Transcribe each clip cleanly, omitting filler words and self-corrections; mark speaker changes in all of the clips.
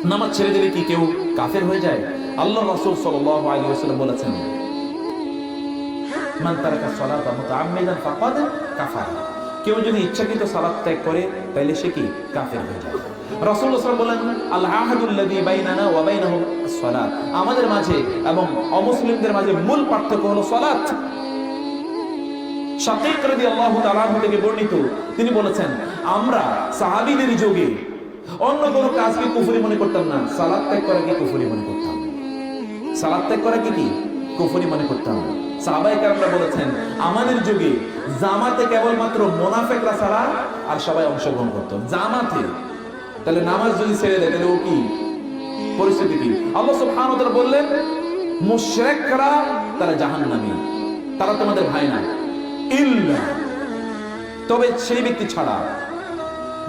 Speaker 1: নামাজ ছেড়ে দিলে কি কেউ কাফের হয়ে যায়? আল্লাহ রাসূল সাল্লাল্লাহু আলাইহি ওয়াসাল্লাম বলেছেন, মান তারাকা সালাতা মুতাআম্মিদান ফাকাদ কাফারা। কেউ যদি ইচ্ছাকৃত সালাত ত্যাগ করে তাহলে সে কি কাফের হয়ে যায়। রাসূলুল্লাহ সাল্লাল্লাহু আলাইহি ওয়াসাল্লাম বলেন, আল আহাদুল্লাযী বাইনানা ওয়া বাইনাহুম আস-সালাত। আমাদের মাঝে এবং অমুসলিমদের মাঝে মূল পার্থক্য হলো সালাত। শাকীক রাদিয়াল্লাহু তাআলা আনহু থেকে বর্ণিত, তিনি বলেছেন, আমরা সাহাবীদের যুগে অন্য কোনো কাজকে কুফরি মনে করতাম না, সালাত ত্যাগ করাকে কুফরি মনে করতাম। সালাত ত্যাগ করাকে কি কুফরি মনে করতাম না। সাহাবায়ে কেরামরা বলেছেন, আমাদের যুগে জামাতে কেবলমাত্র মুনাফিকরা ছাড়া আর সবাই অংশগ্রহণ করত জামাতে। তাহলে নামাজ যদি ছেড়ে দেয় তাহলে ও কি পরিস্থিতি কি? আল্লাহ সুবহানাহু ওয়া তাআলা বললেন, মুশরিকরা তারা জাহান্নামী, তারা তোমাদের ভাই না, ইল্লা, তবে সেই ব্যক্তি ছাড়া,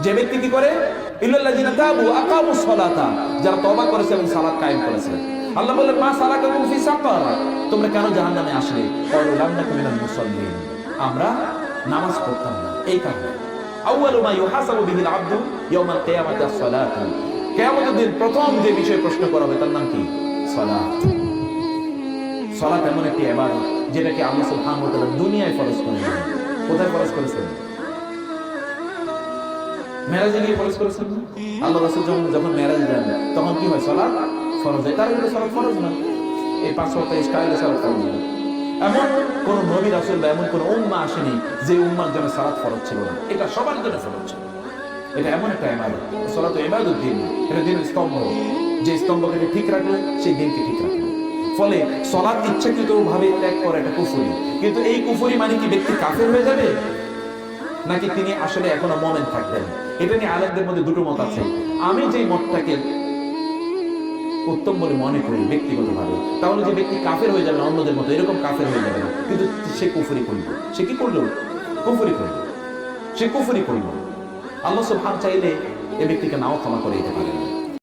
Speaker 1: যে ব্যক্তি কি করে, ইল্লাল্লাযিনা তাবু আকামুস সালাতা, যারা তওবা করেছে এবং সালাত কায়েম করেছে। আল্লাহ বললেন, মা সালাকাকুম ফি সাকার, তোমরা কেন জাহান্নামে আসলে? ক্বালু লাম নাকু মিনাল মুসাল্লিন, আমরা নামাজ পড়তাম না। এই কারণে আউয়ালু মা ইউহাসাবু বিহিল আবদু ইয়াউমাল কিয়ামাতি আস-সালাত, কিয়ামতের দিন প্রথম যে বিষয়ে প্রশ্ন করা হবে তার নাম কি? সালাত। সালাত এমন একটি ইবাদত যেটাকে আল্লাহ সুবহানাহু ওয়া তাআলা দুনিয়ায় ফরজ করেছেন। কোথায় ফরজ করেছেন? মেরাজে গিয়ে ফরজ করেছেন না? আল্লাহ রাসূল যখন মেরাজে যান তখন কি হয়? সালাত ফরজ হয়। তার উপরে সালাত ফরজ না। এই 5 ওয়াক্ত স্টাইলে সালাত ফরজ না। এমন কোন নবী রাসূল বা এমন কোন উম্মাহ আসেনি যে উম্মার জন্য সালাত ফরজ ছিল না। এটা সবার জন্য ফরজ ছিল। এটা এমন একটা ইবাদত, সালাত ইবাদত দিন, এটা দিনের স্তম্ভ। যে স্তম্ভকে ঠিক রাখলে সেই দিনকে ঠিক রাখলে। ফলে সালাত ইচ্ছাকৃতভাবে ত্যাগ করা এটা কুফরি। কিন্তু এই কুফরি মানে কি ব্যক্তি কাফের হয়ে যাবে, নাকি তিনি আসলে এখনো মুমিন থাকবেন? এটা নিয়ে আলেমদের মধ্যে দুটো মত আছে। আমি যে মতটাকে উত্তম বলে মনে করি ব্যক্তিগতভাবে, তাহলে যে ব্যক্তি কাফের হয়ে যাবে না অন্যদের মতো, এরকম কাফের হয়ে যাবে না, কিন্তু সে কুফরি করল। সে কি করলো? কুফরি করল। সে কুফরি করল। আল্লাহ সুবহানাহু চাইলে এই ব্যক্তিকে নাও ক্ষমা করে দিতে পারেন।